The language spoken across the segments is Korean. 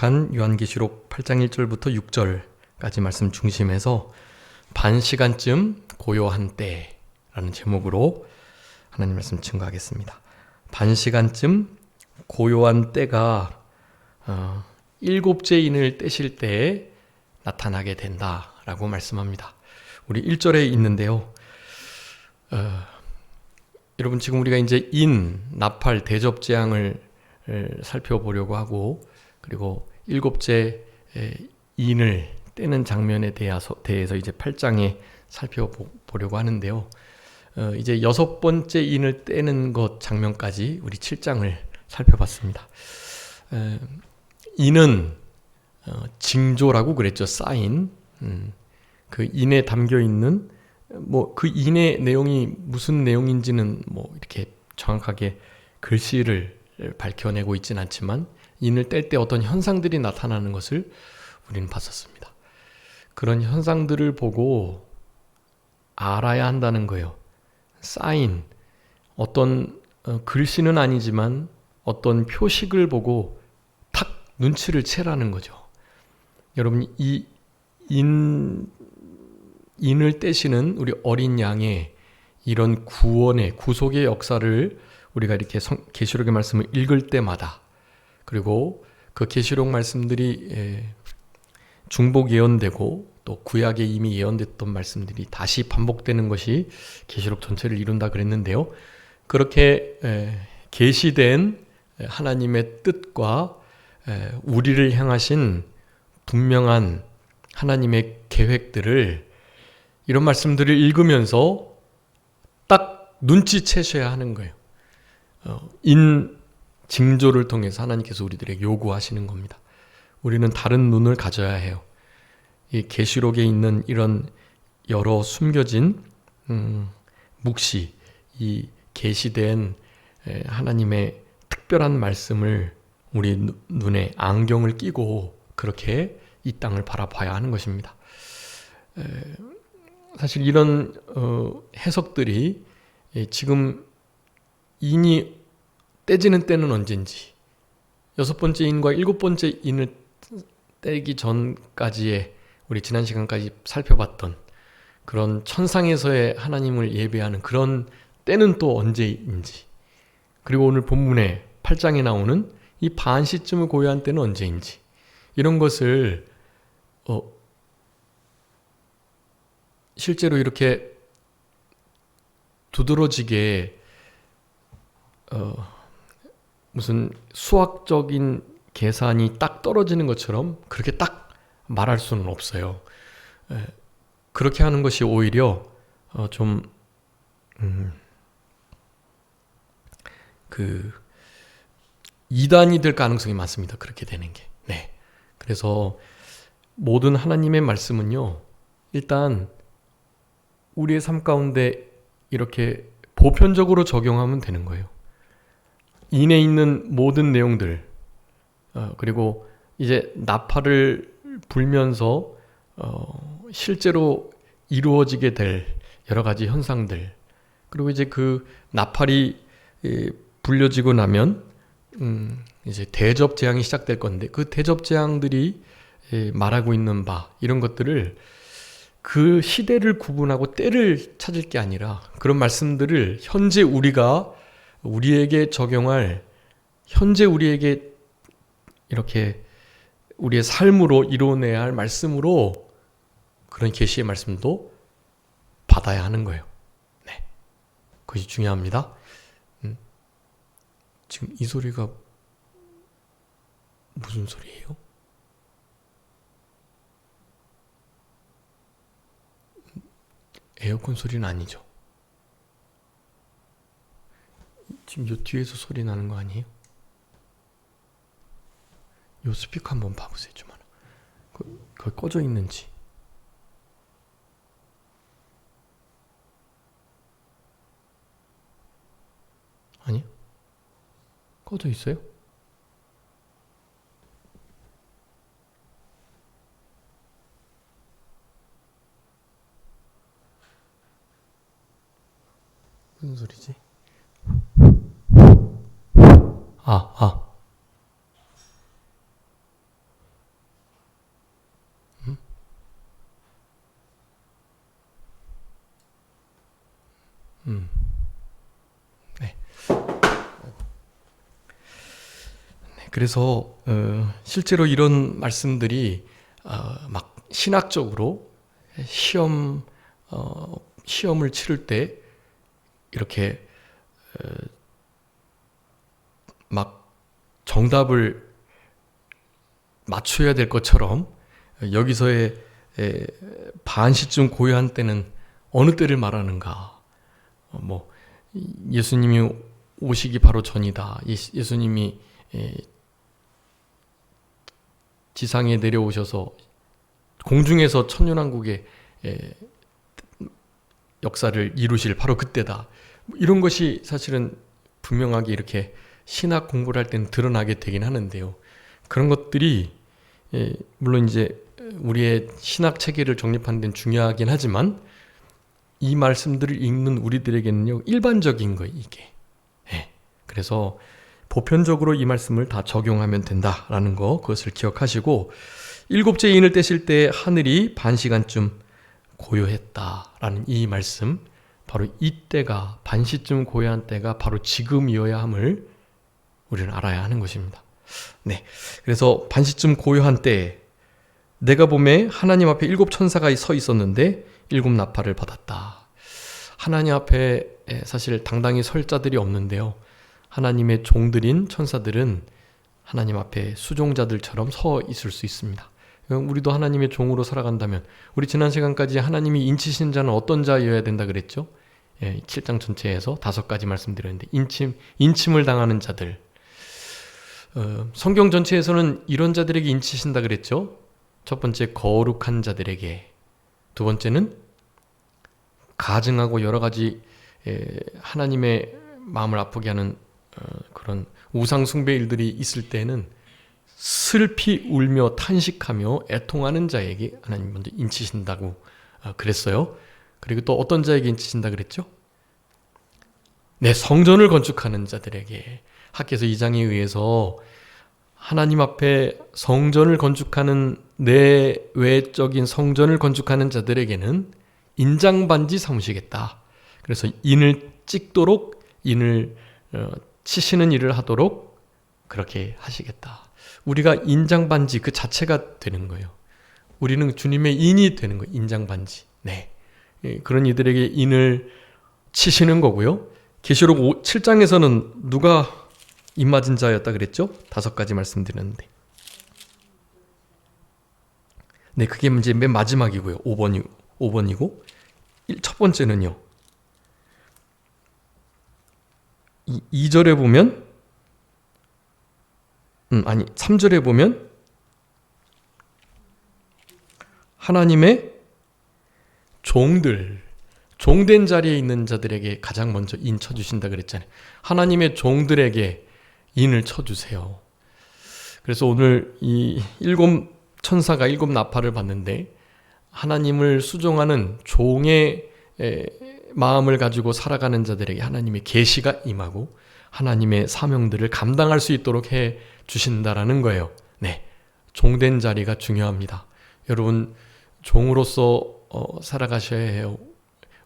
요한계시록 8장 1절부터 6절까지 말씀 중심에서 반시간쯤 고요한 때라는 제목으로 하나님 말씀 증거하겠습니다. 반시간쯤 고요한 때가 일곱째 인을 떼실 때에 나타나게 된다라고 말씀합니다. 우리 1절에 있는데요. 여러분 지금 우리가 이제 나팔, 대접재앙을 살펴보려고 하고 그리고 일곱째 인을 떼는 장면에 대해서 이제 8장에 살펴보려고 하는데요. 이제 여섯 번째 인을 떼는 것 장면까지 우리 7장을 살펴봤습니다. 인은 징조라고 그랬죠. 사인. 그 인에 담겨 있는 그 인의 내용이 무슨 내용인지는 이렇게 정확하게 글씨를 밝혀내고 있지는 않지만 인을 뗄 때 어떤 현상들이 나타나는 것을 우리는 봤었습니다. 그런 현상들을 보고 알아야 한다는 거예요. 사인, 어떤 글씨는 아니지만 어떤 표식을 보고 탁 눈치를 채라는 거죠. 여러분 이 인을 떼시는 우리 어린 양의 이런 구원의 구속의 역사를 우리가 이렇게 계시록의 말씀을 읽을 때마다 그리고 그 계시록 말씀들이 중복 예언되고 또 구약에 이미 예언됐던 말씀들이 다시 반복되는 것이 계시록 전체를 이룬다 그랬는데요. 그렇게 계시된 하나님의 뜻과 우리를 향하신 분명한 하나님의 계획들을 이런 말씀들을 읽으면서 딱 눈치채셔야 하는 거예요. 징조를 통해서 하나님께서 우리들에게 요구하시는 겁니다. 우리는 다른 눈을 가져야 해요. 이 계시록에 있는 이런 여러 숨겨진 묵시, 이 계시된 하나님의 특별한 말씀을 우리 눈에 안경을 끼고 그렇게 이 땅을 바라봐야 하는 것입니다. 사실 이런 해석들이 지금 인이 떼지는 때는 언젠지, 여섯 번째 인과 일곱 번째 인을 떼기 전까지의 우리 지난 시간까지 살펴봤던 그런 천상에서의 하나님을 예배하는 그런 때는 또 언제인지, 그리고 오늘 본문에 8장에 나오는 이 반시쯤을 고요한 때는 언제인지, 이런 것을 실제로 이렇게 두드러지게 무슨 수학적인 계산이 딱 떨어지는 것처럼 그렇게 딱 말할 수는 없어요. 그렇게 하는 것이 오히려 이단이 될 가능성이 많습니다. 그렇게 되는 게. 네. 그래서 모든 하나님의 말씀은요, 일단 우리의 삶 가운데 이렇게 보편적으로 적용하면 되는 거예요. 인에 있는 모든 내용들, 그리고 이제 나팔을 불면서 실제로 이루어지게 될 여러 가지 현상들, 그리고 이제 그 나팔이 불려지고 나면 이제 대접 재앙이 시작될 건데, 그 대접 재앙들이 말하고 있는 바, 이런 것들을 그 시대를 구분하고 때를 찾을 게 아니라 그런 말씀들을 현재 우리에게 적용할, 현재 우리에게 이렇게 우리의 삶으로 이뤄내야 할 말씀으로 그런 계시의 말씀도 받아야 하는 거예요. 네, 그것이 중요합니다. 지금 이 소리가 무슨 소리예요? 에어컨 소리는 아니죠. 지금 요 뒤에서 소리 나는 거 아니에요? 요 스피커 한번 봐보세요. 좀 하나. 거기 꺼져 있는지. 아니요? 꺼져 있어요? 무슨 소리지? 그래서 실제로 이런 말씀들이 막 신학적으로 시험을 치를 때 이렇게 막 정답을 맞춰야 될 것처럼 여기서의 반시쯤 고요한 때는 어느 때를 말하는가? 뭐 예수님이 오시기 바로 전이다. 예수님이 지상에 내려오셔서 공중에서 천년왕국의 역사를 이루실 바로 그때다. 이런 것이 사실은 분명하게 이렇게 신학 공부를 할 때는 드러나게 되긴 하는데요. 그런 것들이 물론 이제 우리의 신학 체계를 정립하는 데는 중요하긴 하지만 이 말씀들을 읽는 우리들에게는요 일반적인 거예요 이게. 그래서 보편적으로 이 말씀을 다 적용하면 된다라는 거 그것을 기억하시고 일곱째 인을 떼실 때 하늘이 반시간쯤 고요했다라는 이 말씀 바로 이때가 반시쯤 고요한 때가 바로 지금이어야 함을 우리는 알아야 하는 것입니다. 네, 그래서 반시쯤 고요한 때 내가 보매 하나님 앞에 7 천사가 서 있었는데 7 나팔을 받았다. 하나님 앞에 사실 당당히 설 자들이 없는데요. 하나님의 종들인 천사들은 하나님 앞에 수종자들처럼 서 있을 수 있습니다. 우리도 하나님의 종으로 살아간다면 우리 지난 시간까지 하나님이 인치신 자는 어떤 자여야 된다 그랬죠? 7장 전체에서 5가지 말씀드렸는데 인침을 당하는 자들. 성경 전체에서는 이런 자들에게 인치신다 그랬죠? 첫 번째 거룩한 자들에게, 두 번째는 가증하고 여러 가지 하나님의 마음을 아프게 하는 그런 우상 숭배 일들이 있을 때는 슬피 울며 탄식하며 애통하는 자에게 하나님 먼저 인치신다고 그랬어요. 그리고 또 어떤 자에게 인치신다 그랬죠? 네, 성전을 건축하는 자들에게. 학개서 2장에 의해서 하나님 앞에 성전을 건축하는 내외적인 성전을 건축하는 자들에게는 인장반지 삼으시겠다. 그래서 인을 찍도록 인을 치시는 일을 하도록 그렇게 하시겠다. 우리가 인장반지 그 자체가 되는 거예요. 우리는 주님의 인이 되는 거예요. 인장반지. 네, 그런 이들에게 인을 치시는 거고요. 계시록 7장에서는 누가 입맞은 자였다 그랬죠? 5가지 말씀드렸는데. 네, 그게 이제 맨 마지막이고요. 5번이고. 첫 번째는요. 2절에 보면 3절에 보면 하나님의 종된 자리에 있는 자들에게 가장 먼저 인 쳐주신다 그랬잖아요. 하나님의 종들에게 인을 쳐주세요. 그래서 오늘 이 7 천사가 7 나팔을 받는데 하나님을 수종하는 종의 마음을 가지고 살아가는 자들에게 하나님의 계시가 임하고 하나님의 사명들을 감당할 수 있도록 해 주신다라는 거예요. 네, 종된 자리가 중요합니다. 여러분 종으로서 살아가셔야 해요.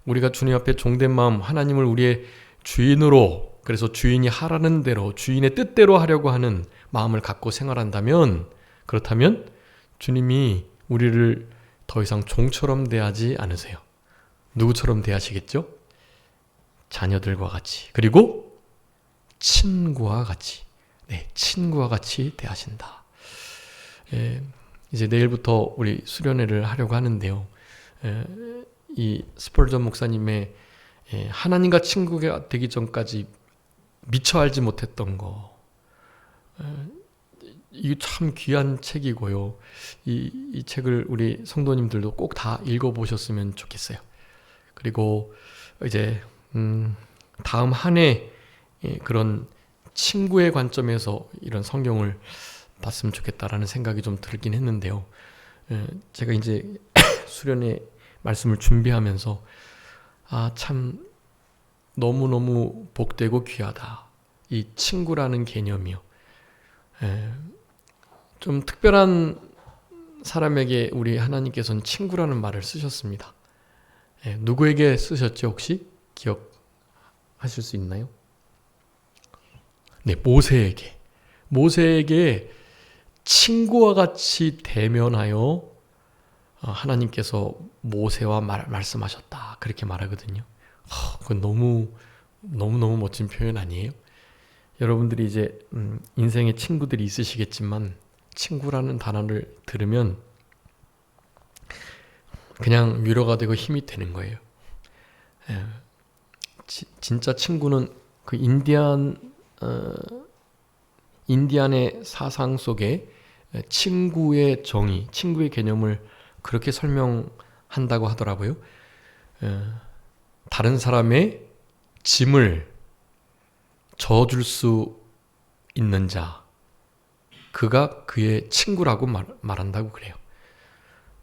우리가 주님 앞에 종된 마음, 하나님을 우리의 주인으로, 그래서 주인이 하라는 대로 주인의 뜻대로 하려고 하는 마음을 갖고 생활한다면, 그렇다면 주님이 우리를 더 이상 종처럼 대하지 않으세요. 누구처럼 대하시겠죠? 자녀들과 같이, 그리고 친구와 같이. 네, 친구와 같이 대하신다. 이제 내일부터 우리 수련회를 하려고 하는데요. 이 스펄전 목사님의 하나님과 친구가 되기 전까지 미처 알지 못했던 거, 이게 참 귀한 책이고요. 이 책을 우리 성도님들도 꼭 다 읽어보셨으면 좋겠어요. 그리고 이제 다음 한 해 그런 친구의 관점에서 이런 성경을 봤으면 좋겠다라는 생각이 좀 들긴 했는데요. 제가 이제 수련회 말씀을 준비하면서 참 너무너무 복되고 귀하다. 이 친구라는 개념이요. 좀 특별한 사람에게 우리 하나님께서는 친구라는 말을 쓰셨습니다. 누구에게 쓰셨죠? 혹시 기억하실 수 있나요? 네, 모세에게. 모세에게 친구와 같이 대면하여 하나님께서 모세와 말씀하셨다. 그렇게 말하거든요. 그건 너무 멋진 표현 아니에요? 여러분들이 이제 인생에 친구들이 있으시겠지만 친구라는 단어를 들으면 그냥 위로가 되고 힘이 되는 거예요. 진짜 친구는 그 인디안의 사상 속에 친구의 정의, 친구의 개념을 그렇게 설명한다고 하더라고요. 다른 사람의 짐을 져줄 수 있는 자, 그가 그의 친구라고 말한다고 그래요.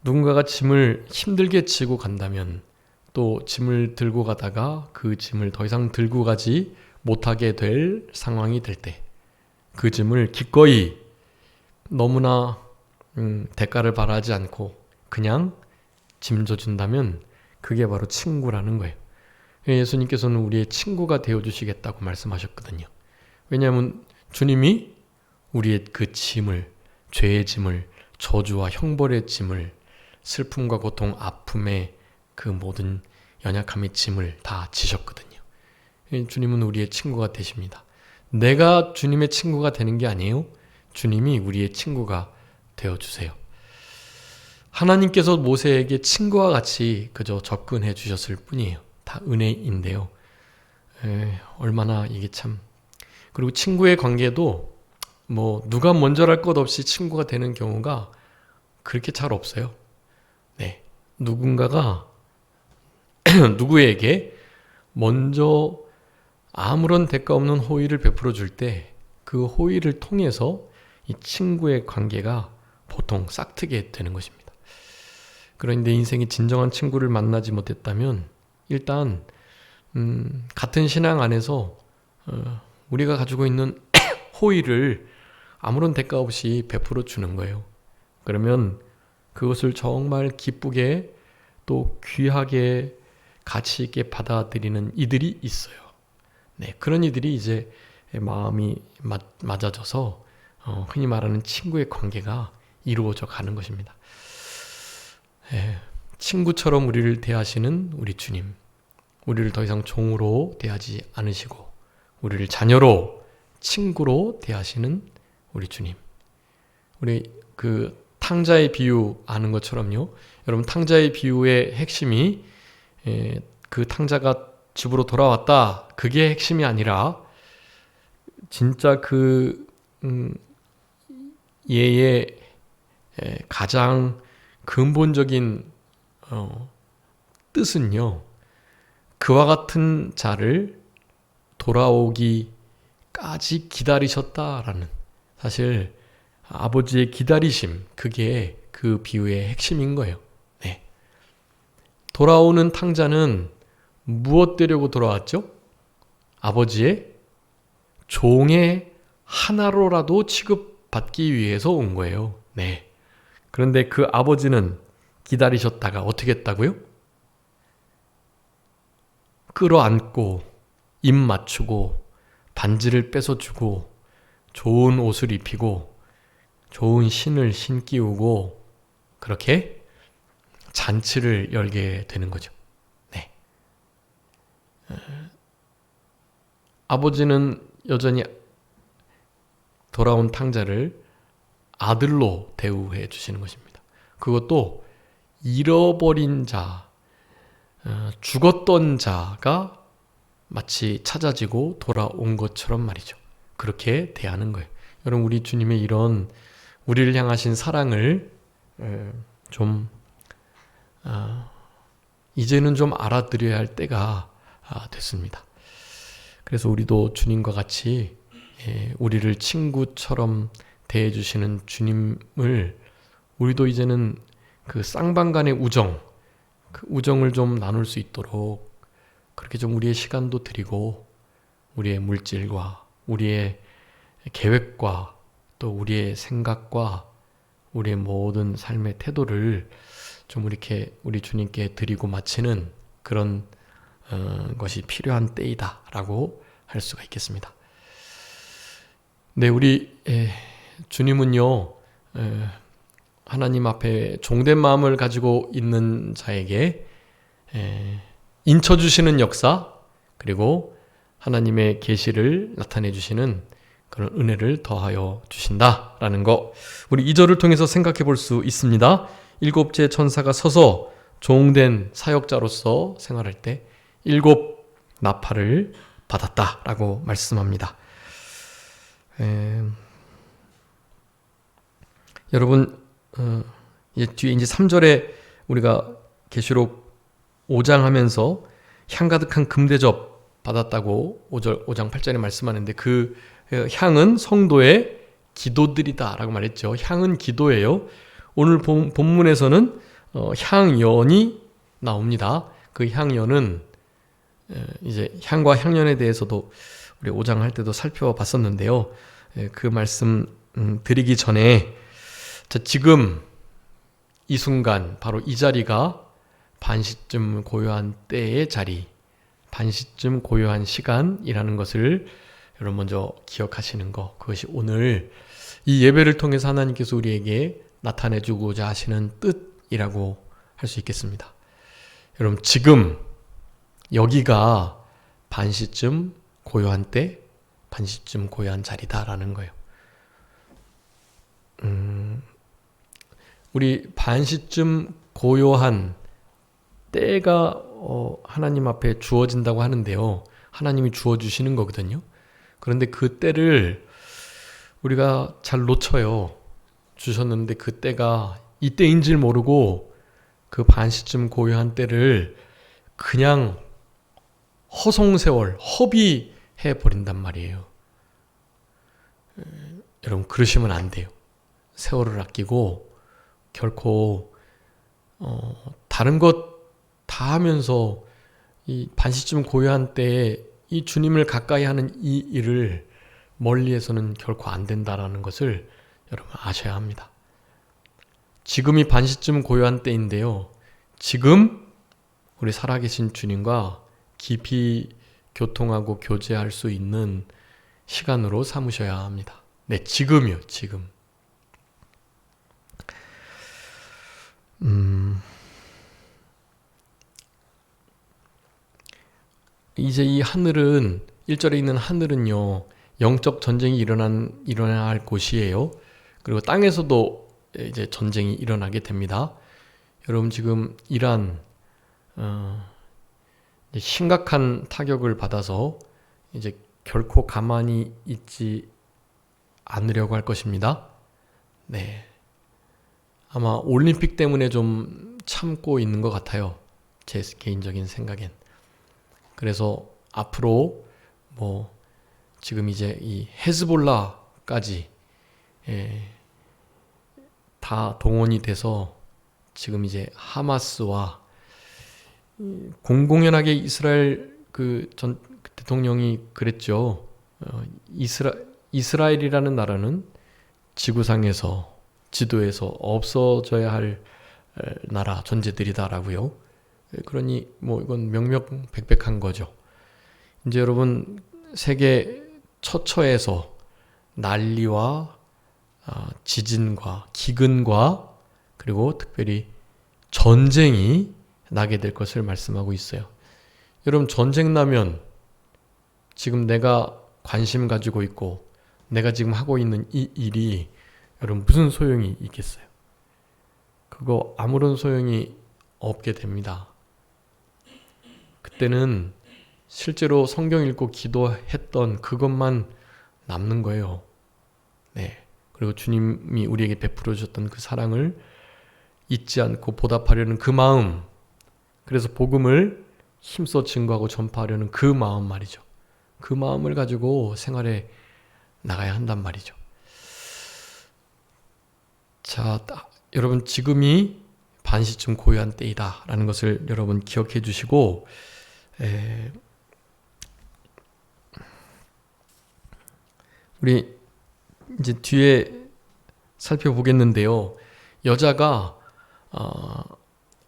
누군가가 짐을 힘들게 지고 간다면 또 짐을 들고 가다가 그 짐을 더 이상 들고 가지 못하게 될 상황이 될 때 그 짐을 기꺼이 너무나 대가를 바라지 않고 그냥 짐져준다면 그게 바로 친구라는 거예요. 예수님께서는 우리의 친구가 되어주시겠다고 말씀하셨거든요. 왜냐하면 주님이 우리의 그 짐을, 죄의 짐을, 저주와 형벌의 짐을, 슬픔과 고통, 아픔의 그 모든 연약함의 짐을 다 지셨거든요. 주님은 우리의 친구가 되십니다. 내가 주님의 친구가 되는 게 아니에요. 주님이 우리의 친구가 되어주세요. 하나님께서 모세에게 친구와 같이 그저 접근해 주셨을 뿐이에요. 다 은혜인데요. 얼마나 이게 참. 그리고 친구의 관계도 뭐 누가 먼저랄 것 없이 친구가 되는 경우가 그렇게 잘 없어요. 네, 누군가가 누구에게 먼저 아무런 대가 없는 호의를 베풀어 줄 때 그 호의를 통해서 이 친구의 관계가 보통 싹트게 되는 것입니다. 그런데 인생에 진정한 친구를 만나지 못했다면 일단 같은 신앙 안에서 우리가 가지고 있는 호의를 아무런 대가 없이 베풀어 주는 거예요. 그러면 그것을 정말 기쁘게 또 귀하게 가치 있게 받아들이는 이들이 있어요. 네, 그런 이들이 이제 마음이 맞아져서 흔히 말하는 친구의 관계가 이루어져 가는 것입니다. 친구처럼 우리를 대하시는 우리 주님, 우리를 더 이상 종으로 대하지 않으시고 우리를 자녀로, 친구로 대하시는 우리 주님. 우리 그 탕자의 비유 아는 것처럼요. 여러분 탕자의 비유의 핵심이 그 탕자가 집으로 돌아왔다. 그게 핵심이 아니라 진짜 그 얘의 가장 근본적인 뜻은요. 그와 같은 자를 돌아오기까지 기다리셨다라는, 사실 아버지의 기다리심, 그게 그 비유의 핵심인 거예요. 네. 돌아오는 탕자는 무엇 되려고 돌아왔죠? 아버지의 종의 하나로라도 취급받기 위해서 온 거예요. 네. 그런데 그 아버지는 기다리셨다가 어떻게 했다고요? 끌어안고 입 맞추고 반지를 뺏어주고 좋은 옷을 입히고 좋은 신을 신기우고 그렇게 잔치를 열게 되는 거죠. 네. 아버지는 여전히 돌아온 탕자를 아들로 대우해 주시는 것입니다. 그것도 잃어버린 자, 죽었던 자가 마치 찾아지고 돌아온 것처럼 말이죠. 그렇게 대하는 거예요. 여러분, 우리 주님의 이런 우리를 향하신 사랑을 좀 이제는 좀 알아들여야 할 때가 됐습니다. 그래서 우리도 주님과 같이 우리를 친구처럼 대해주시는 주님을 우리도 이제는 그 쌍방간의 우정, 그 우정을 좀 나눌 수 있도록 그렇게 좀 우리의 시간도 드리고 우리의 물질과 우리의 계획과 또 우리의 생각과 우리의 모든 삶의 태도를 좀 이렇게 우리 주님께 드리고 마치는 그런 것이 필요한 때이다라고 할 수가 있겠습니다. 네, 우리 주님은요, 하나님 앞에 종된 마음을 가지고 있는 자에게 인쳐주시는 역사, 그리고 하나님의 계시를 나타내 주시는 그런 은혜를 더하여 주신다라는 거, 우리 2절을 통해서 생각해 볼 수 있습니다. 일곱째 천사가 서서 종된 사역자로서 생활할 때 일곱 나팔을 받았다라고 말씀합니다. 여러분, 뒤에 이제 3절에 우리가 계시록 5장 하면서 향 가득한 금대접 받았다고 5장 8절에 말씀하는데, 그 향은 성도의 기도들이다라고 말했죠. 향은 기도예요. 오늘 본문에서는 향연이 나옵니다. 그 향연은 이제 향과 향연에 대해서도 우리 5장 할 때도 살펴봤었는데요. 그 말씀 드리기 전에, 지금 이 순간 바로 이 자리가 반시쯤 고요한 때의 자리, 반시쯤 고요한 시간이라는 것을 여러분 먼저 기억하시는 것, 그것이 오늘 이 예배를 통해서 하나님께서 우리에게 나타내주고자 하시는 뜻이라고 할 수 있겠습니다. 여러분, 지금 여기가 반시쯤 고요한 때, 반시쯤 고요한 자리다라는 거예요. 우리 반시쯤 고요한 때가 하나님 앞에 주어진다고 하는데요. 하나님이 주어주시는 거거든요. 그런데 그 때를 우리가 잘 놓쳐요. 주셨는데 그 때가 이 때인 줄 모르고 그 반시쯤 고요한 때를 그냥 허송세월, 허비해 버린단 말이에요. 여러분, 그러시면 안 돼요. 세월을 아끼고 결코 다른 것 다 하면서 이 반시쯤 고요한 때에 이 주님을 가까이 하는 이 일을 멀리해서는 결코 안 된다라는 것을 여러분 아셔야 합니다. 지금이 반시쯤 고요한 때인데요. 지금 우리 살아계신 주님과 깊이 교통하고 교제할 수 있는 시간으로 삼으셔야 합니다. 네, 지금이요, 지금. 이제 이 하늘은, 1절에 있는 하늘은요, 영적 전쟁이 일어나야 할 곳이에요. 그리고 땅에서도 이제 전쟁이 일어나게 됩니다. 여러분, 지금 이란 심각한 타격을 받아서 이제 결코 가만히 있지 않으려고 할 것입니다. 네, 아마 올림픽 때문에 좀 참고 있는 것 같아요. 제 개인적인 생각엔. 그래서 앞으로 지금 이제 이 헤즈볼라까지 다 동원이 돼서 지금 이제 하마스와 공공연하게 이스라엘 전 대통령이 그랬죠. 이스라엘이라는 나라는 지구상에서, 지도에서 없어져야 할 나라, 존재들이다라고요. 그러니 이건 명명백백한 거죠. 이제 여러분, 세계 처처에서 난리와 지진과 기근과 그리고 특별히 전쟁이 나게 될 것을 말씀하고 있어요. 여러분, 전쟁 나면 지금 내가 관심 가지고 있고 내가 지금 하고 있는 이 일이 여러분 무슨 소용이 있겠어요? 그거 아무런 소용이 없게 됩니다. 그때는 실제로 성경 읽고 기도했던 그것만 남는 거예요. 네. 그리고 주님이 우리에게 베풀어 주셨던 그 사랑을 잊지 않고 보답하려는 그 마음, 그래서 복음을 힘써 증거하고 전파하려는 그 마음 말이죠. 그 마음을 가지고 생활에 나가야 한단 말이죠. 자, 여러분, 지금이 반시쯤 고요한 때이다라는 것을 여러분 기억해 주시고, 우리 이제 뒤에 살펴보겠는데요. 여자가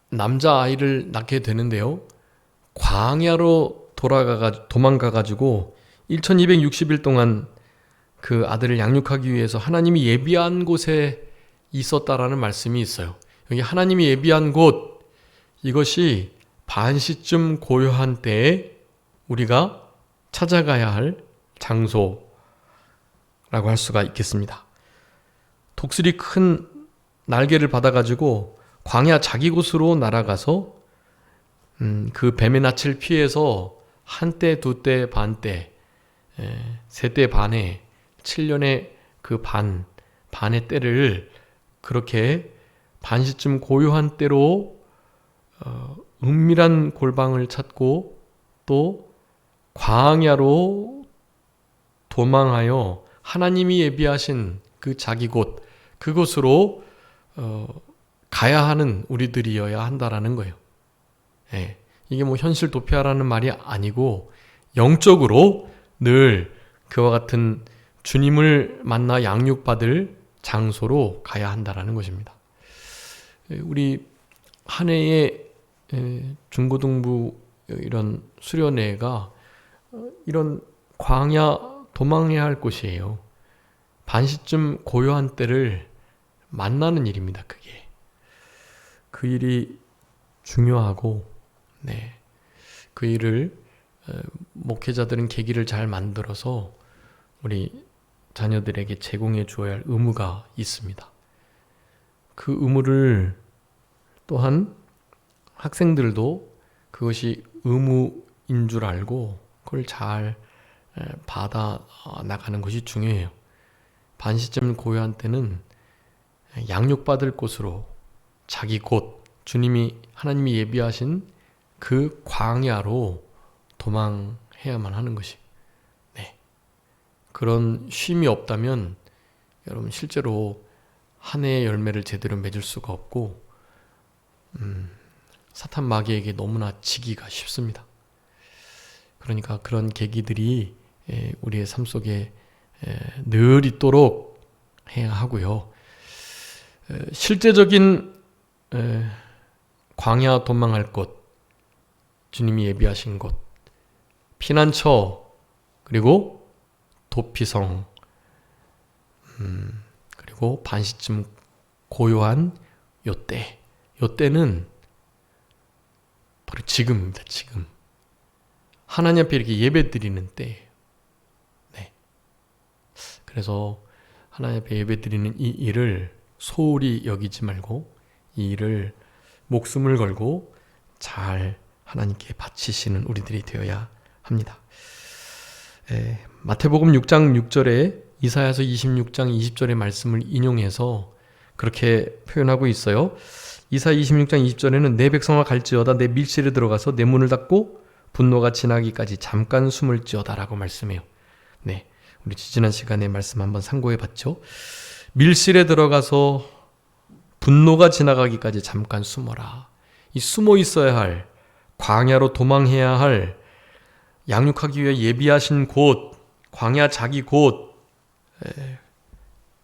남자아이를 낳게 되는데요. 광야로 도망가가지고 1260일 동안 그 아들을 양육하기 위해서 하나님이 예비한 곳에 있었다라는 말씀이 있어요. 여기 하나님이 예비한 곳, 이것이 반시쯤 고요한 때에 우리가 찾아가야 할 장소라고 할 수가 있겠습니다. 독수리 큰 날개를 받아가지고 광야 자기 곳으로 날아가서 그 뱀의 낯을 피해서 한때, 두때, 반때, 세때 반에 7년의 그 반의 때를 그렇게 반시쯤 고요한 때로 은밀한 골방을 찾고 또 광야로 도망하여 하나님이 예비하신 그 자기 곳, 그곳으로 가야 하는 우리들이어야 한다라는 거예요. 이게 뭐 현실 도피하라는 말이 아니고 영적으로 늘 그와 같은 주님을 만나 양육받을 장소로 가야 한다라는 것입니다. 우리 한 해의 중고등부 이런 수련회가 이런 광야 도망해야 할 곳이에요. 반시쯤 고요한 때를 만나는 일입니다. 그게 그 일이 중요하고, 그 일을 목회자들은 계기를 잘 만들어서 우리 자녀들에게 제공해 주어야 할 의무가 있습니다. 그 의무를 또한 학생들도 그것이 의무인 줄 알고 그걸 잘 받아 나가는 것이 중요해요. 반시쯤 고요한 때는 양육받을 곳으로 자기 곳, 하나님이 예비하신 그 광야로 도망해야만 하는 것이. 그런 쉼이 없다면 여러분 실제로 한 해의 열매를 제대로 맺을 수가 없고 사탄 마귀에게 너무나 지기가 쉽습니다. 그러니까 그런 계기들이 우리의 삶 속에 늘 있도록 해야 하고요. 실제적인 광야 도망할 곳, 주님이 예비하신 곳, 피난처, 그리고 도피성, 그리고 반시쯤 고요한 요때는 바로 지금입니다. 지금 하나님 앞에 이렇게 예배 드리는 때예요. 그래서 하나님 앞에 예배 드리는 이 일을 소홀히 여기지 말고 이 일을 목숨을 걸고 잘 하나님께 바치시는 우리들이 되어야 합니다. 마태복음 6장 6절에 이사야서 26장 20절의 말씀을 인용해서 그렇게 표현하고 있어요. 이사야 26장 20절에는 내 백성아 갈지어다 내 밀실에 들어가서 내 문을 닫고 분노가 지나기까지 잠깐 숨을 지어다 라고 말씀해요. 우리 지난 시간에 말씀 한번 상고해 봤죠. 밀실에 들어가서 분노가 지나가기까지 잠깐 숨어라. 이 숨어 있어야 할, 광야로 도망해야 할, 양육하기 위해 예비하신 곳, 광야 자기 곳,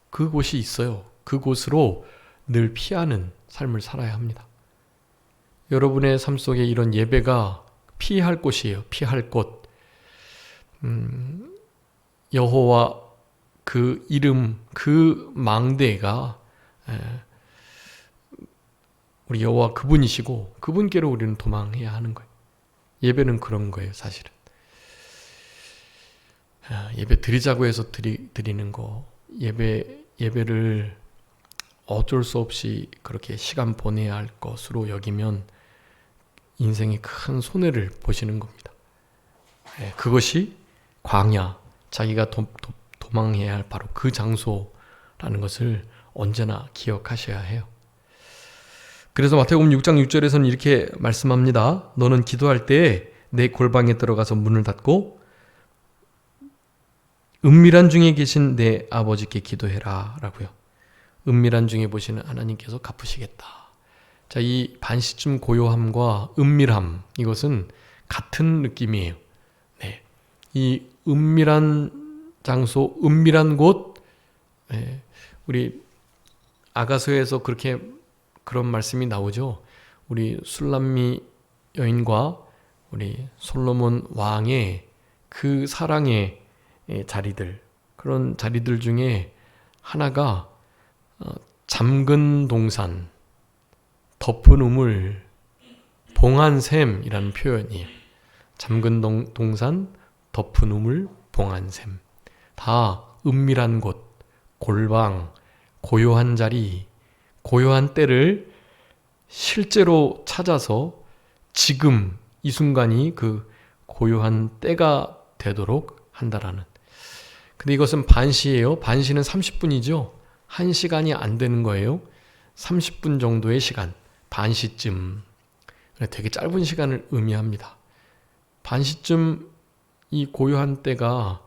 그곳이 있어요. 그곳으로 늘 피하는 삶을 살아야 합니다. 여러분의 삶 속에 이런 예배가 피할 곳이에요. 피할 곳. 여호와 그 이름, 그 망대가 우리 여호와 그분이시고 그분께로 우리는 도망해야 하는 거예요. 예배는 그런 거예요. 사실은. 예배 드리자고 해서 드리는 거, 예배를 어쩔 수 없이 그렇게 시간 보내야 할 것으로 여기면 인생의 큰 손해를 보시는 겁니다. 그것이 광야, 자기가 도망해야 할 바로 그 장소라는 것을 언제나 기억하셔야 해요. 그래서 마태복음 6장 6절에서는 이렇게 말씀합니다. 너는 기도할 때에 내 골방에 들어가서 문을 닫고 은밀한 중에 계신 내 아버지께 기도해라 라고요. 은밀한 중에 보시는 하나님께서 갚으시겠다. 자, 이 반시쯤 고요함과 은밀함, 이것은 같은 느낌이에요. 이 은밀한 장소, 은밀한 곳, 우리 아가서에서 그런 말씀이 나오죠. 우리 술람미 여인과 우리 솔로몬 왕의 그 사랑의 자리들, 그런 자리들 중에 하나가 잠근 동산, 덮은 우물, 봉한 샘이라는 표현이에요. 잠근 동산, 덮은 우물, 봉한 샘. 다 은밀한 곳, 골방, 고요한 자리, 고요한 때를 실제로 찾아서 지금 이 순간이 그 고요한 때가 되도록 한다라는. 근데 이것은 반시예요. 반시는 30분이죠. 1시간이 안 되는 거예요. 30분 정도의 시간, 반시쯤. 되게 짧은 시간을 의미합니다. 반시쯤 이 고요한 때가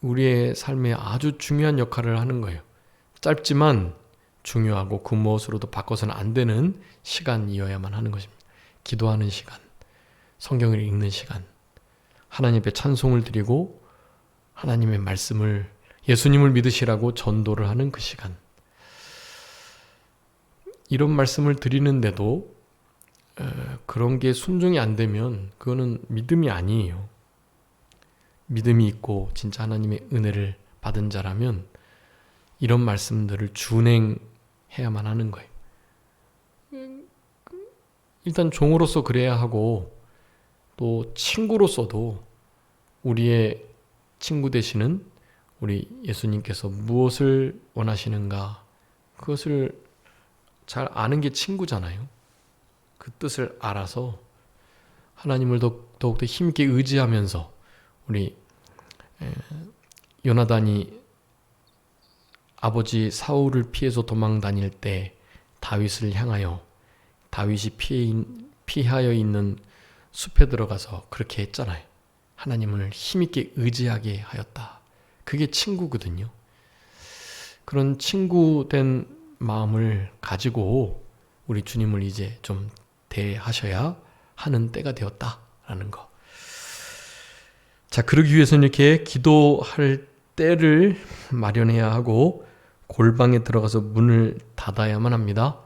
우리의 삶에 아주 중요한 역할을 하는 거예요. 짧지만 중요하고 그 무엇으로도 바꿔서는 안 되는 시간이어야만 하는 것입니다. 기도하는 시간, 성경을 읽는 시간, 하나님 앞에 찬송을 드리고 하나님의 말씀을, 예수님을 믿으시라고 전도를 하는 그 시간. 이런 말씀을 드리는데도 그런 게 순종이 안 되면 그거는 믿음이 아니에요. 믿음이 있고 진짜 하나님의 은혜를 받은 자라면 이런 말씀들을 준행해야만 하는 거예요. 일단 종으로서 그래야 하고 또 친구로서도 우리의 친구 되시는 우리 예수님께서 무엇을 원하시는가 그것을 잘 아는 게 친구잖아요. 그 뜻을 알아서 하나님을 더욱더 힘있게 의지하면서 우리 요나단이 아버지 사울을 피해서 도망 다닐 때 다윗을 향하여 다윗이 피하여 있는 숲에 들어가서 그렇게 했잖아요. 하나님을 힘있게 의지하게 하였다. 그게 친구거든요. 그런 친구된 마음을 가지고 우리 주님을 이제 좀 대하셔야 하는 때가 되었다라는 거. 자, 그러기 위해서는 이렇게 기도할 때를 마련해야 하고 골방에 들어가서 문을 닫아야만 합니다.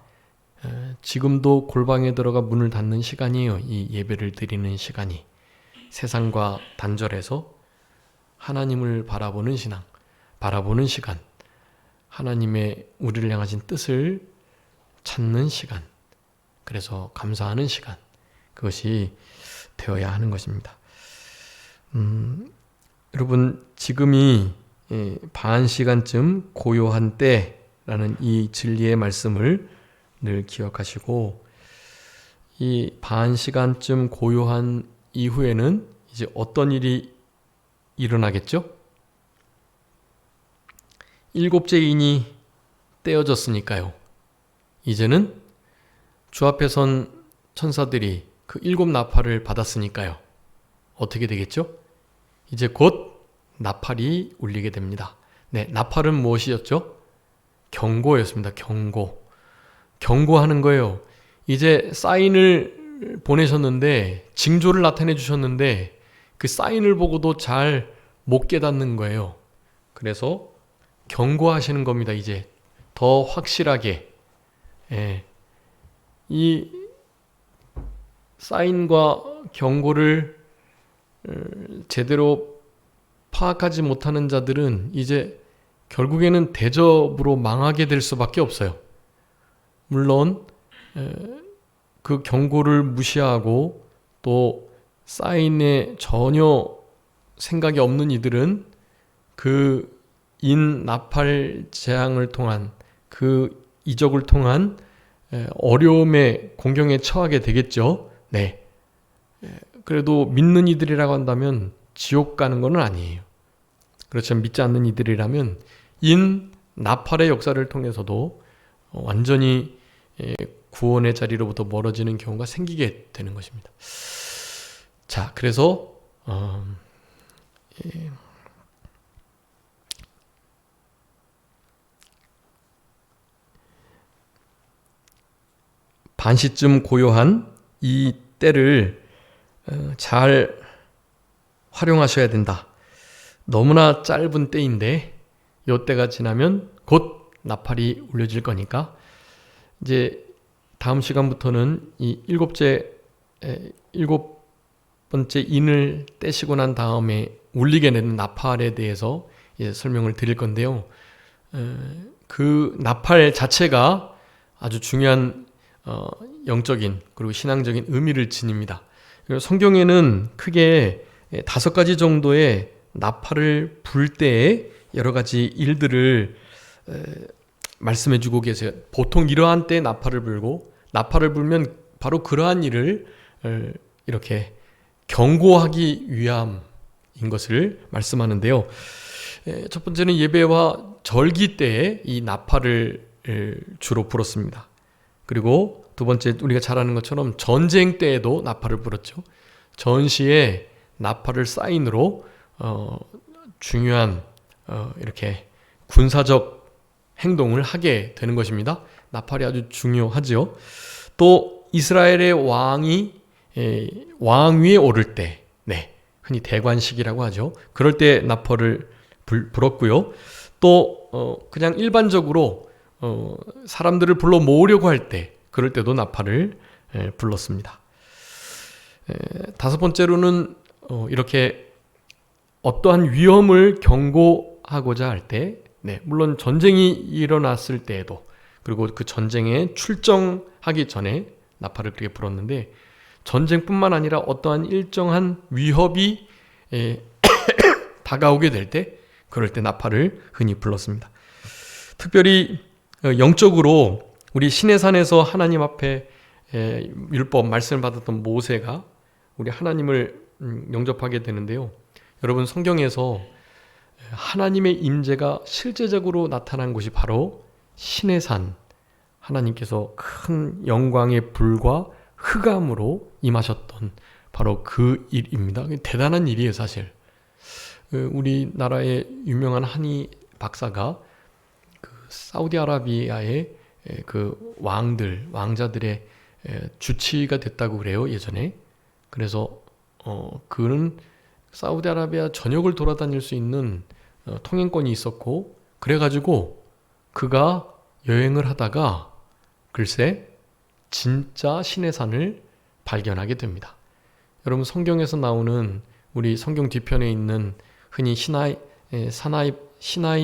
지금도 골방에 들어가 문을 닫는 시간이에요. 이 예배를 드리는 시간이. 세상과 단절해서 하나님을 바라보는 신앙, 바라보는 시간, 하나님의 우리를 향하신 뜻을 찾는 시간, 그래서 감사하는 시간, 그것이 되어야 하는 것입니다. 여러분, 지금이 반 시간쯤 고요한 때라는 이 진리의 말씀을 늘 기억하시고, 이 반 시간쯤 고요한 이후에는 이제 어떤 일이 일어나겠죠? 일곱째 인이 떼어졌으니까요. 이제는 주 앞에 선 천사들이 그 일곱 나팔을 받았으니까요. 어떻게 되겠죠? 이제 곧 나팔이 울리게 됩니다. 네, 나팔은 무엇이었죠? 경고였습니다. 경고. 경고하는 거예요. 이제 사인을 보내셨는데, 징조를 나타내 주셨는데 그 사인을 보고도 잘 못 깨닫는 거예요. 그래서 경고하시는 겁니다. 이제 더 확실하게. 이 사인과 경고를 제대로 파악하지 못하는 자들은 이제 결국에는 대접으로 망하게 될 수밖에 없어요. 물론 그 경고를 무시하고 또 사인에 전혀 생각이 없는 이들은 그 나팔 재앙을 통한 그 이적을 통한 어려움에 공경에 처하게 되겠죠. 네. 그래도 믿는 이들이라고 한다면 지옥 가는 건 아니에요. 그렇지만 믿지 않는 이들이라면 나팔의 역사를 통해서도 완전히 구원의 자리로부터 멀어지는 경우가 생기게 되는 것입니다. 자, 그래서 반시쯤 고요한 이 때를 잘 활용하셔야 된다. 너무나 짧은 때인데 이 때가 지나면 곧 나팔이 울려질 거니까 이제 다음 시간부터는 이 일곱 번째 인을 떼시고 난 다음에 울리게 되는 나팔에 대해서 설명을 드릴 건데요. 그 나팔 자체가 아주 중요한 영적인 그리고 신앙적인 의미를 지닙니다. 성경에는 크게 5가지 정도의 나팔을 불 때의 여러 가지 일들을 말씀해 주고 계세요. 보통 이러한 때에 나팔을 불고, 나팔을 불면 바로 그러한 일을 이렇게 경고하기 위함인 것을 말씀하는데요. 첫 번째는 예배와 절기 때에 이 나팔을 주로 불었습니다. 그리고 두 번째, 우리가 잘 아는 것처럼 전쟁 때에도 나팔을 불었죠. 전시에 나팔을 사인으로 중요한 이렇게 군사적 행동을 하게 되는 것입니다. 나팔이 아주 중요하죠. 또 이스라엘의 왕 위에 오를 때, 흔히 대관식이라고 하죠. 그럴 때 나팔을 불었고요. 또 그냥 일반적으로 사람들을 불러 모으려고 할 때, 그럴 때도 나팔을 불렀습니다. 5번째로는 이렇게 어떠한 위험을 경고하고자 할 때, 물론 전쟁이 일어났을 때에도, 그리고 그 전쟁에 출정하기 전에 나팔을 그렇게 불었는데, 전쟁뿐만 아니라 어떠한 일정한 위협이 다가오게 될 때, 그럴 때 나팔을 흔히 불렀습니다. 특별히 영적으로 우리 시내산에서 하나님 앞에 율법 말씀을 받았던 모세가 우리 하나님을 영접하게 되는데요. 여러분, 성경에서 하나님의 임재가 실제적으로 나타난 곳이 바로 시내산, 하나님께서 큰 영광의 불과 흑암으로 임하셨던 바로 그 일입니다. 대단한 일이에요, 사실. 우리나라의 유명한 한의 박사가 그 사우디아라비아의 그 왕자들의 주치가 됐다고 그래요, 예전에. 그래서 그는 사우디아라비아 전역을 돌아다닐 수 있는 통행권이 있었고, 그래가지고 그가 여행을 하다가 글쎄 진짜 신해산을 발견하게 됩니다. 여러분, 성경에서 나오는 우리 성경 뒤편에 있는 흔히 시나이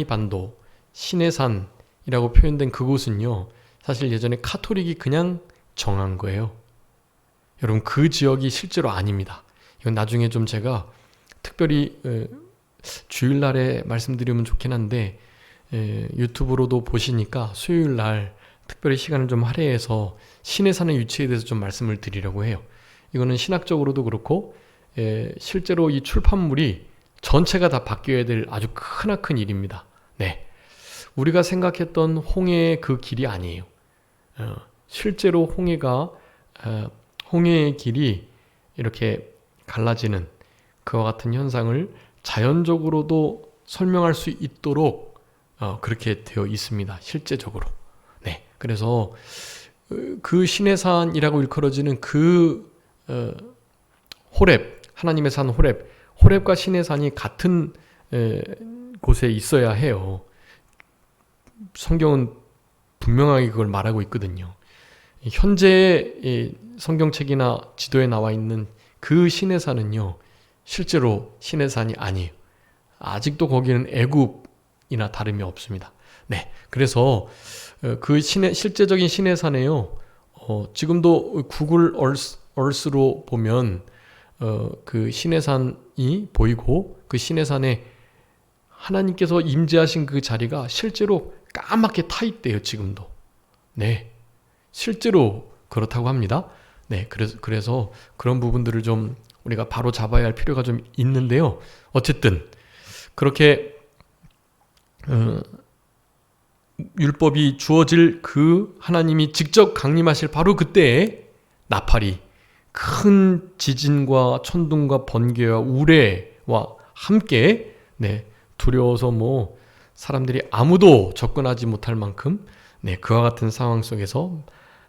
반도, 시내산이라고 표현된 그곳은요, 사실 예전에 카톨릭이 그냥 정한 거예요. 여러분, 그 지역이 실제로 아닙니다. 이건 나중에 좀 제가 특별히 주일날에 말씀드리면 좋긴 한데, 유튜브로도 보시니까 수요일날 특별히 시간을 좀 할애해서 시내산의 위치에 대해서 좀 말씀을 드리려고 해요. 이거는 신학적으로도 그렇고 실제로 이 출판물이 전체가 다 바뀌어야 될 아주 크나큰 일입니다. 우리가 생각했던 홍해의 그 길이 아니에요. 실제로 홍해의 길이 이렇게 갈라지는 그와 같은 현상을 자연적으로도 설명할 수 있도록 그렇게 되어 있습니다. 실제적으로. 그래서 그 시내산이라고 일컬어지는 그 호렙, 하나님의 산 호렙과 시내산이 같은 곳에 있어야 해요. 성경은 분명하게 그걸 말하고 있거든요. 현재 성경책이나 지도에 나와 있는 그 시내산은요, 실제로 시내산이 아니에요. 아직도 거기는 애굽이나 다름이 없습니다. 그래서 그 실제적인 시내산에요, 지금도 구글 얼스로 보면 그 시내산이 보이고, 그 시내산에 하나님께서 임재하신 그 자리가 실제로 까맣게 타 있대요, 지금도. 실제로 그렇다고 합니다. 그래서 그런 부분들을 좀 우리가 바로 잡아야 할 필요가 좀 있는데요. 어쨌든 그렇게 율법이 주어질 그 하나님이 직접 강림하실 바로 그때에 나팔이 큰 지진과 천둥과 번개와 우레와 함께 두려워서 사람들이 아무도 접근하지 못할 만큼 그와 같은 상황 속에서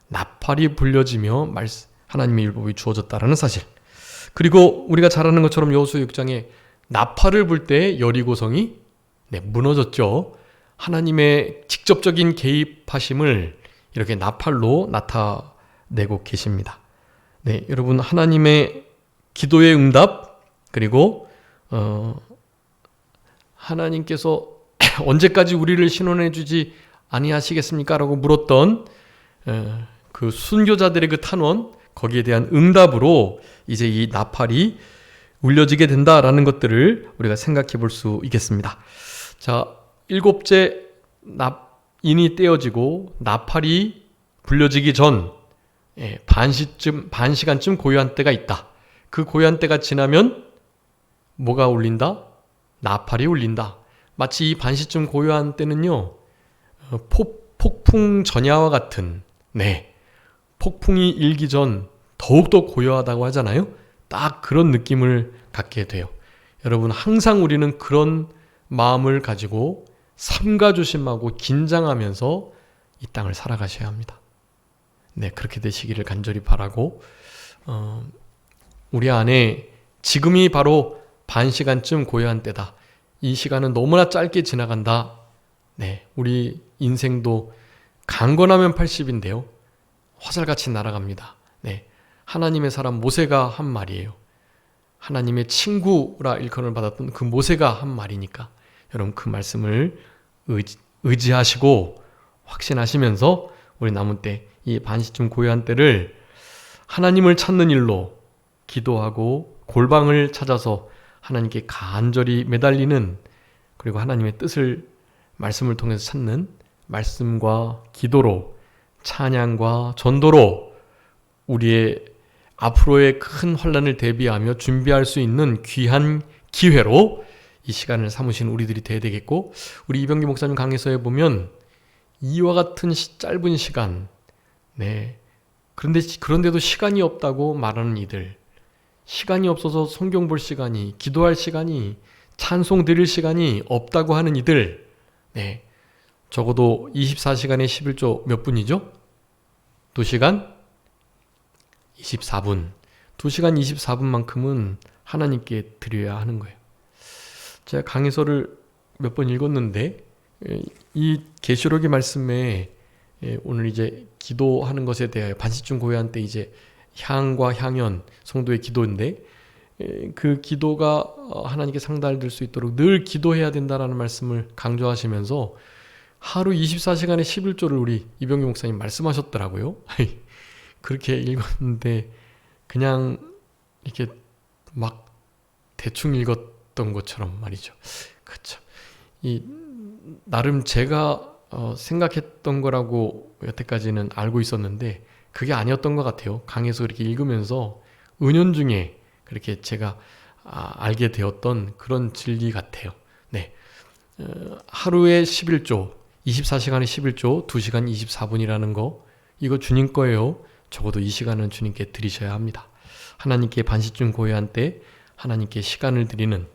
나팔이 불려지며 하나님의 율법이 주어졌다라는 사실. 그리고 우리가 잘 아는 것처럼 여호수아 6장에 나팔을 불 때 여리고성이 무너졌죠. 하나님의 직접적인 개입하심을 이렇게 나팔로 나타내고 계십니다. 여러분, 하나님의 기도의 응답, 그리고 하나님께서 언제까지 우리를 신원해 주지 아니하시겠습니까? 라고 물었던 그 순교자들의 그 탄원, 거기에 대한 응답으로 이제 이 나팔이 울려지게 된다라는 것들을 우리가 생각해 볼 수 있겠습니다. 자, 7째 인이 떼어지고 나팔이 불려지기 전 반 시간쯤 고요한 때가 있다. 그 고요한 때가 지나면 뭐가 울린다? 나팔이 울린다. 마치 이 반시쯤 고요한 때는요, 폭풍 전야와 같은, 폭풍이 일기 전 더욱더 고요하다고 하잖아요. 딱 그런 느낌을 갖게 돼요. 여러분, 항상 우리는 그런 마음을 가지고 삼가 조심하고 긴장하면서 이 땅을 살아가셔야 합니다. 그렇게 되시기를 간절히 바라고, 우리 안에 지금이 바로 반 시간쯤 고요한 때다. 이 시간은 너무나 짧게 지나간다. 우리 인생도 강건하면 80인데요. 화살같이 날아갑니다. 하나님의 사람 모세가 한 말이에요. 하나님의 친구라 일컬음을 받았던 그 모세가 한 말이니까 여러분 그 말씀을 의지하시고 확신하시면서 우리 남은 때 이 반시쯤 고요한 때를 하나님을 찾는 일로 기도하고 골방을 찾아서 하나님께 간절히 매달리는, 그리고 하나님의 뜻을 말씀을 통해서 찾는 말씀과 기도로, 찬양과 전도로 우리의 앞으로의 큰 환난을 대비하며 준비할 수 있는 귀한 기회로 이 시간을 삼으신 우리들이 되어야 되겠고, 우리 이병기 목사님 강해서에 보면 이와 같은 짧은 시간, 그런데도 시간이 없다고 말하는 이들, 시간이 없어서 성경 볼 시간이, 기도할 시간이, 찬송 드릴 시간이 없다고 하는 이들, 적어도 24시간에 11조 몇 분이죠? 2시간 24분. 2시간 24분만큼은 하나님께 드려야 하는 거예요. 제가 강해서를 몇 번 읽었는데, 이 계시록의 말씀에 오늘 이제 기도하는 것에 대하여 반시쯤 고요한 때 이제 향과 향연, 성도의 기도인데, 그 기도가 하나님께 상달될 수 있도록 늘 기도해야 된다라는 말씀을 강조하시면서 하루 24시간에 11조를 우리 이병규 목사님 말씀하셨더라고요. 그렇게 읽었는데 그냥 이렇게 막 대충 읽었던 것처럼 말이죠. 그렇죠. 나름 제가 생각했던 거라고 여태까지는 알고 있었는데 그게 아니었던 것 같아요. 강해서 이렇게 읽으면서 은연중에 그렇게 제가 알게 되었던 그런 진리 같아요. 하루에 11조, 24시간에 11조, 2시간 24분이라는 거, 이거 주님 거예요. 적어도 이 시간은 주님께 드리셔야 합니다. 하나님께 반시쯤 고요한 때 하나님께 시간을 드리는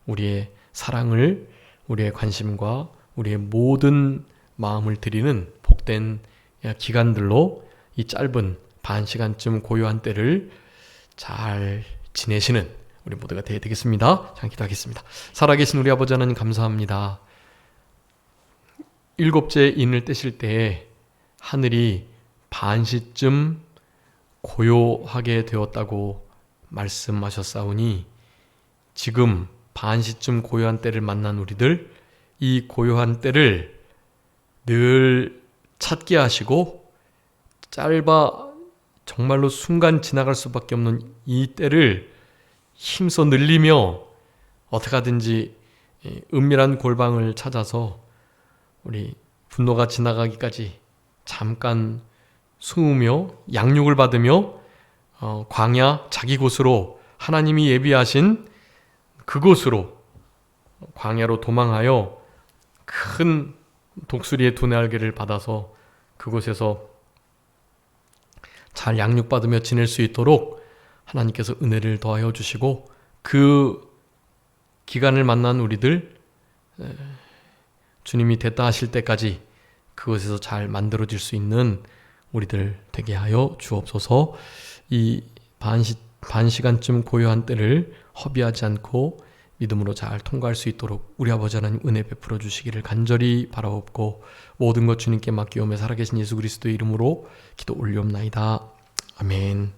우리의 사랑을, 우리의 관심과 우리의 모든 마음을 드리는 복된 기간들로 이 짧은 반 시간쯤 고요한 때를 잘 지내시는 우리 모두가 되어야 되겠습니다. 자, 기도하겠습니다. 살아계신 우리 아버지 하나님 감사합니다. 7째 인을 떼실 때에 하늘이 반시쯤 고요하게 되었다고 말씀하셨사오니 지금 반시쯤 고요한 때를 만난 우리들, 이 고요한 때를 늘 찾게 하시고 짧아 정말로 순간 지나갈 수밖에 없는 이 때를 힘써 늘리며 어떻게 하든지 은밀한 골방을 찾아서 우리 분노가 지나가기까지 잠깐 숨으며 양육을 받으며 광야 자기 곳으로, 하나님이 예비하신 그곳으로 광야로 도망하여 큰 독수리의 두 날개를 받아서 그곳에서 잘 양육받으며 지낼 수 있도록 하나님께서 은혜를 더하여 주시고, 그 기간을 만난 우리들 주님이 됐다 하실 때까지 그곳에서 잘 만들어질 수 있는 우리들 되게 하여 주옵소서. 이 반시간쯤 고요한 때를 허비하지 않고 믿음으로 잘 통과할 수 있도록 우리 아버지 하나님 은혜 베풀어 주시기를 간절히 바라옵고, 모든 것 주님께 맡기오며 살아계신 예수 그리스도의 이름으로 기도 올리옵나이다. 아멘.